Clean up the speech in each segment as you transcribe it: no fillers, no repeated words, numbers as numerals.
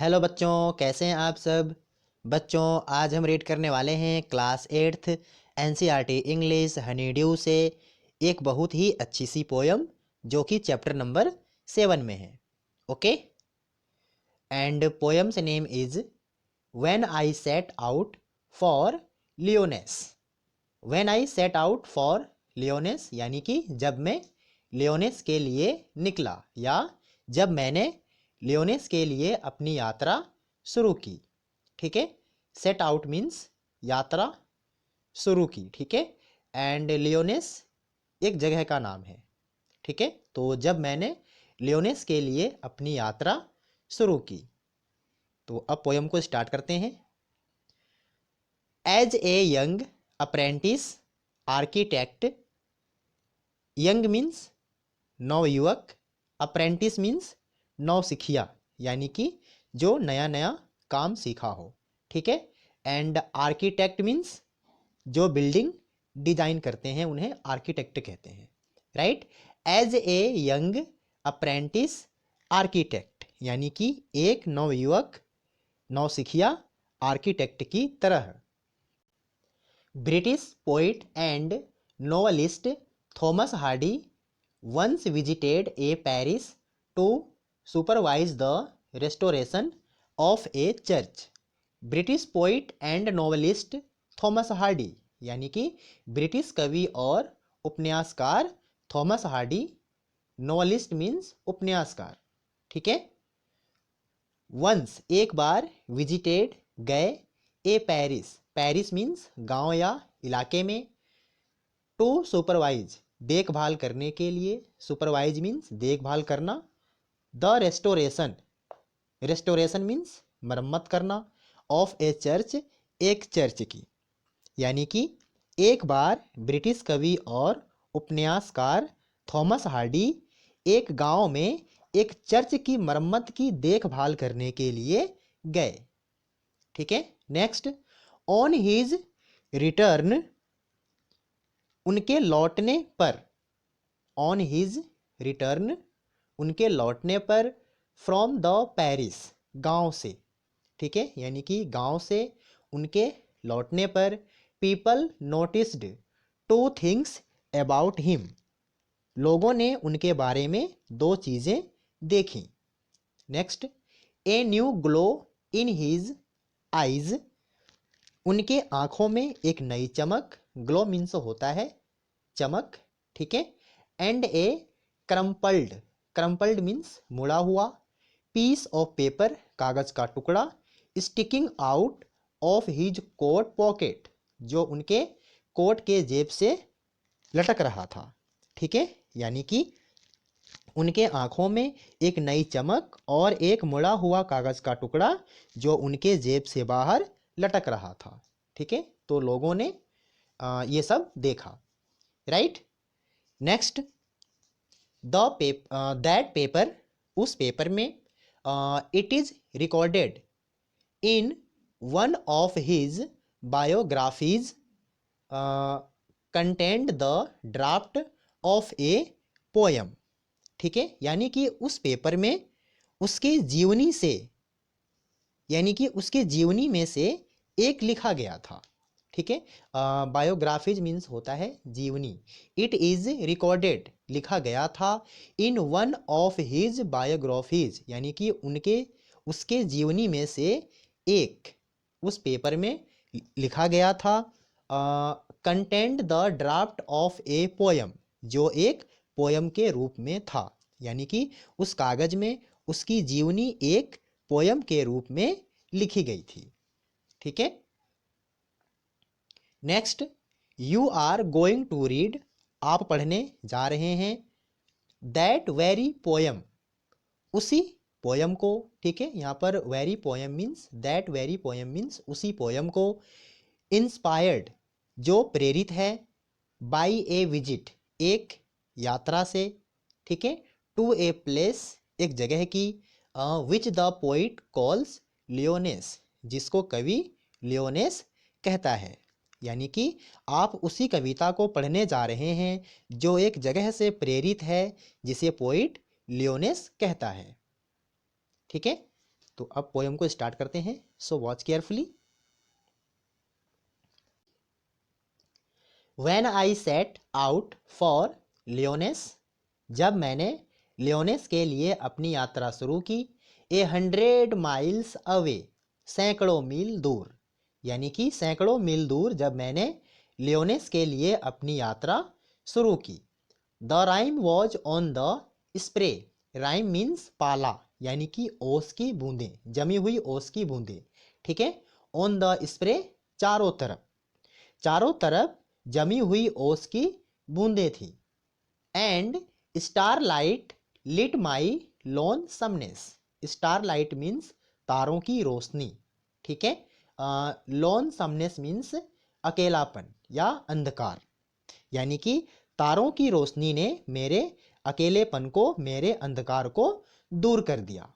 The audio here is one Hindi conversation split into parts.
हेलो बच्चों, कैसे हैं आप सब। बच्चों, आज हम रीड करने वाले हैं class 8th NCERT English Honey due से एक बहुत ही अच्छी सी पोयम जो कि चैप्टर नंबर 7 में है। Okay, and poems name is when I set out for लियोनेस। When I set out for लियोनेस यानी कि जब मैं लियोनेस के लिए निकला या जब मैंने लियोनेस के लिए अपनी यात्रा शुरू की। ठीक है, सेट आउट मीन्स यात्रा शुरू की। ठीक है, एंड लियोनेस एक जगह का नाम है। ठीक है, तो जब मैंने लियोनेस के लिए अपनी यात्रा शुरू की, तो अब पोयम को स्टार्ट करते हैं। As a young apprentice architect, young means नवयुवक, अप्रेंटिस मीन्स नौसिखिया यानी कि जो नया नया काम सीखा हो। ठीक है, एंड आर्किटेक्ट मीन्स जो बिल्डिंग डिजाइन करते हैं उन्हें आर्किटेक्ट कहते हैं। Right, as a young apprentice architect यानी कि एक नवयुवक नौसिखिया आर्किटेक्ट की तरह। British poet and novelist Thomas Hardy once visited a Paris to supervise the restoration of a church. British poet and novelist Thomas Hardy यानी कि ब्रिटिश कवि और उपन्यासकार थॉमस हार्डी, नोवेलिस्ट मीन्स उपन्यासकार। ठीक है, वंस एक बार, विजिटेड गए, ए पेरिस, पेरिस मीन्स गांव या इलाके में, टू सुपरवाइज देखभाल करने के लिए, सुपरवाइज मीन्स देखभाल करना, द रेस्टोरेशन, रेस्टोरेशन मीन्स मरम्मत करना, ऑफ ए चर्च एक चर्च की। यानी कि एक बार ब्रिटिश कवि और उपन्यासकार थॉमस हार्डी एक गांव में एक चर्च की मरम्मत की देखभाल करने के लिए गए। ठीक है, नेक्स्ट, ऑन हिज रिटर्न, उनके लौटने पर, ऑन हिज रिटर्न, उनके लौटने पर, फ्रॉम द पेरिस, गांव से। ठीक है, यानी कि गांव से उनके लौटने पर, people noticed two things about him, लोगों ने उनके बारे में दो चीज़ें देखी। Next, a new glow in his eyes, उनके आंखों में एक नई चमक, ग्लो मीन्स होता है चमक। ठीक है, and a crumpled, crumpled means मुड़ा हुआ, पीस ऑफ पेपर कागज का टुकड़ा, sticking out of his coat pocket, जो उनके कोट के जेब से लटक रहा था। ठीक है, यानी कि उनके आंखों में एक नई चमक और एक मुड़ा हुआ कागज का टुकड़ा जो उनके जेब से बाहर लटक रहा था। ठीक है, तो लोगों ने ये सब देखा। राइट, नेक्स्ट, दैट पेपर, उस पेपर में, it is recorded in one of his biographies contained the draft of A poem. ठीक है, यानी कि उस पेपर में उसके जीवनी से, यानी कि उसके जीवनी में से एक लिखा गया था। ठीक है, बायोग्राफीज मीन्स होता है जीवनी। इट इज रिकॉर्डेड लिखा गया था, in one of his biographies यानी कि उनके उसके जीवनी में से एक उस पेपर में लिखा गया था, content the draft of A poem, जो एक पोयम के रूप में था। यानी कि उस कागज में उसकी जीवनी एक पोयम के रूप में लिखी गई थी। ठीक है, next, you are going to read, आप पढ़ने जा रहे हैं, दैट वेरी पोयम, उसी पोयम को। ठीक है, यहाँ पर very poem means, that very poem means उसी पोयम को, इंस्पायर्ड जो प्रेरित है, बाई ए विजिट एक यात्रा से। ठीक है, टू ए प्लेस एक जगह की, विच द पोइट कॉल्स लियोनेस, जिसको कवि लियोनेस कहता है। यानी कि आप उसी कविता को पढ़ने जा रहे हैं जो एक जगह से प्रेरित है जिसे पोइट लियोनेस कहता है। ठीक है, तो अब पोएम को स्टार्ट करते हैं, so watch carefully. When I set out for लियोनेस, जब मैंने लियोनेस के लिए अपनी यात्रा शुरू की, 100 miles away, सैकड़ों मील दूर, यानी कि सैकड़ों मील दूर जब मैंने लियोनेस के लिए अपनी यात्रा शुरू की। The rhyme was on the spray, rhyme means पाला, यानी कि ओस की बूंदें, जमी हुई ओस की बूंदें, ठीक है। ऑन द स्प्रे, चारों तरफ, चारों तरफ जमी हुई ओस की बूंदें थी। And starlight lit my lonesomeness, starlight means तारों की रोशनी, ठीक है। लोन समनेस मीन्स अकेलापन या अंधकार, यानी कि तारों की रोशनी ने मेरे अकेलेपन को, मेरे अंधकार को दूर कर दिया।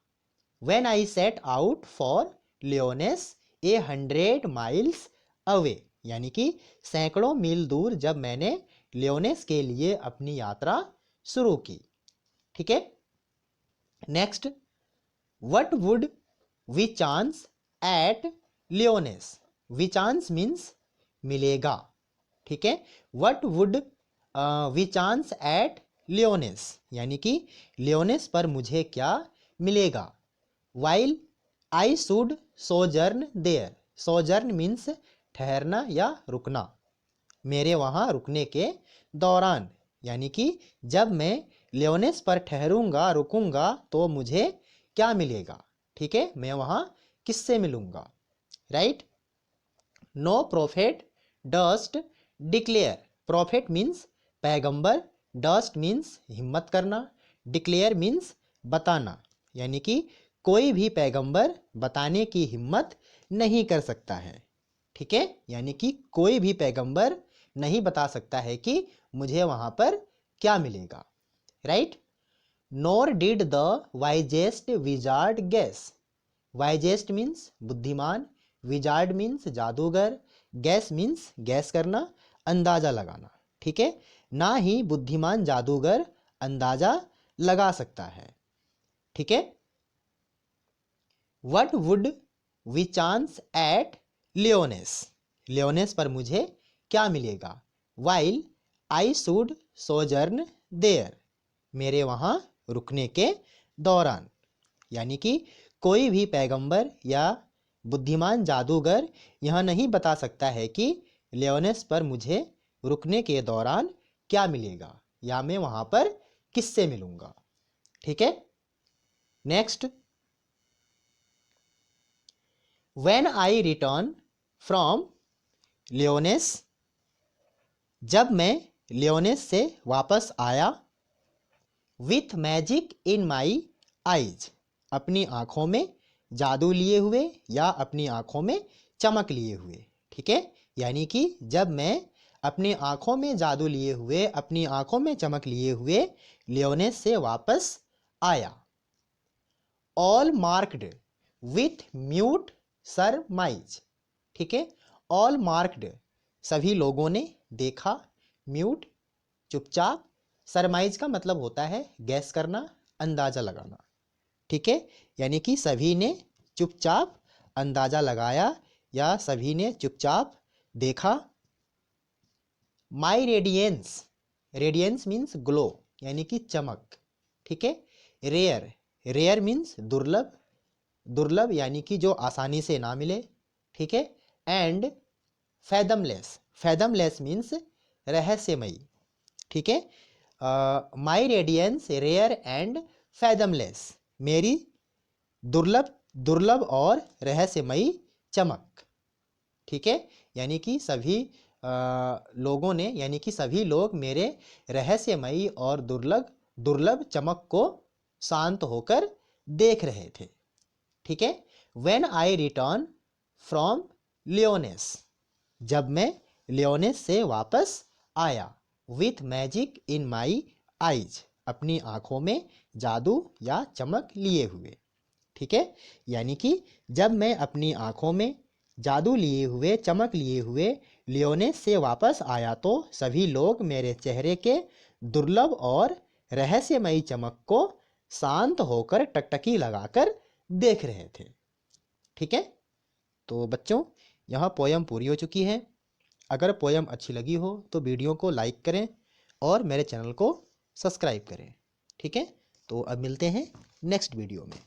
When I set out for लियोनेस 100 miles away, यानी कि सैकड़ों मील दूर जब मैंने लियोनेस के लिए अपनी यात्रा शुरू की, ठीक है। Next, what would we chance at Lyonnesse, we chance means मिलेगा, ठीक है। What would we chance at Lyonnesse, यानी कि लियोनेस पर मुझे क्या मिलेगा। While I should sojourn there, sojourn means ठहरना या रुकना, मेरे वहाँ रुकने के दौरान, यानी कि जब मैं लियोनेस पर ठहरूंगा, रुकूंगा, तो मुझे क्या मिलेगा, ठीक है, मैं वहाँ किससे मिलूंगा, right. No prophet durst declare, prophet means पैगंबर, डस्ट मीन्स हिम्मत करना, डिक्लेयर मीन्स बताना, यानी कि कोई भी पैगंबर बताने की हिम्मत नहीं कर सकता है, ठीक है। यानी कि कोई भी पैगंबर नहीं बता सकता है कि मुझे वहां पर क्या मिलेगा, right. NOR did the wisest wizard gas, wisest means बुद्धिमान, विजार्ड मीन्स जादूगर, गैस मीन्स गैस करना, अंदाजा लगाना, ठीक है। ना ही बुद्धिमान जादूगर अंदाजा लगा सकता है, ठीक है। What would we chance at Lyonnesse, Lyonnesse पर मुझे क्या मिलेगा। While I should sojourn there, मेरे वहाँ रुकने के दौरान, यानी कि कोई भी पैगंबर या बुद्धिमान जादूगर यह नहीं बता सकता है कि लियोनेस पर मुझे रुकने के दौरान क्या मिलेगा या मैं वहाँ पर किससे मिलूंगा, ठीक है। Next, when I return from लियोनेस, जब मैं लियोनेस से वापस आया, with magic in my eyes, अपनी आँखों में जादू लिए हुए या अपनी आँखों में चमक लिए हुए, ठीक है। यानी कि जब मैं अपनी आँखों में जादू लिए हुए, अपनी आँखों में चमक लिए हुए लियोनेस से वापस आया। ऑल मार्क्ड विथ म्यूट सरमाइज, ठीक है। ऑल मार्क्ड, सभी लोगों ने देखा, म्यूट चुपचाप, सरमाइज का मतलब होता है गैस करना, अंदाजा लगाना, ठीक है। यानी कि सभी ने चुपचाप अंदाजा लगाया या सभी ने चुपचाप देखा। माई रेडियंस, रेडियंस मीन्स ग्लो, यानी कि चमक, ठीक है। रेयर, रेयर मीन्स दुर्लभ, दुर्लभ यानी कि जो आसानी से ना मिले, ठीक है। एंड फैदमलेस, फैदमलेस मीन्स रहस्यमयी, ठीक है। माई रेडियंस रेयर एंड फैदमलेस, मेरी दुर्लभ, दुर्लभ और रहस्यमयी चमक, ठीक है। यानी कि सभी लोगों ने, यानी कि सभी लोग मेरे रहस्यमयी और दुर्लभ दुर्लभ चमक को शांत होकर देख रहे थे, ठीक है। व्हेन आई रिटर्न फ्रॉम लियोनेस, जब मैं लियोनेस से वापस आया, with magic in my eyes, अपनी आँखों में जादू या चमक लिए हुए, ठीक है। यानी कि जब मैं अपनी आँखों में जादू लिए हुए, चमक लिए हुए लियोनेस से वापस आया तो सभी लोग मेरे चेहरे के दुर्लभ और रहस्यमयी चमक को शांत होकर टकटकी लगाकर देख रहे थे। ठीक है, तो बच्चों यहाँ पोयम पूरी हो चुकी है। अगर पोयम अच्छी लगी हो तो वीडियो को लाइक करें और मेरे चैनल को सब्सक्राइब करें। ठीक है, तो अब मिलते हैं नेक्स्ट वीडियो में।